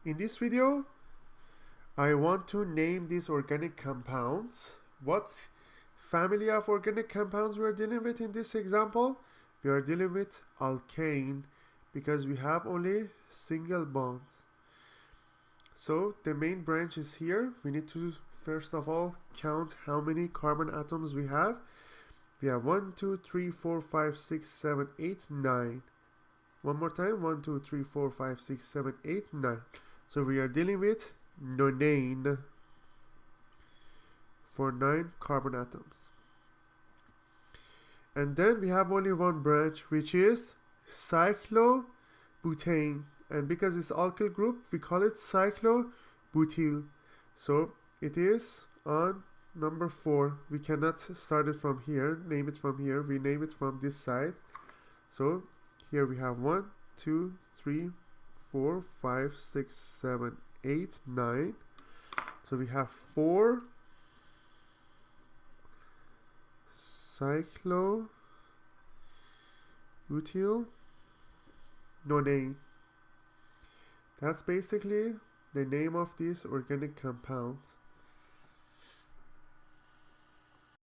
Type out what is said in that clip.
In this video, I want to name these organic compounds. What family of organic compounds we are dealing with in this example? We are dealing with alkane because we have only single bonds. So the main branch is here. We need to first of all count how many carbon atoms we have. We have 1, 2, 3, 4, 5, 6, 7, 8, 9. One more time, 1, 2, 3, 4, 5, 6, 7, 8, 9. So we are dealing with nonane for 9 carbon atoms. And then we have only one branch, which is cyclobutane. And because it's alkyl group, we call it cyclobutyl. So it is on number 4. We cannot start it from here, name it from here. We name it from this side. So here we have 1, 2, 3, 4, 5, 6, 7, 8, 9. So we have 4 cyclobutyl nonane. That's basically the name of these organic compounds.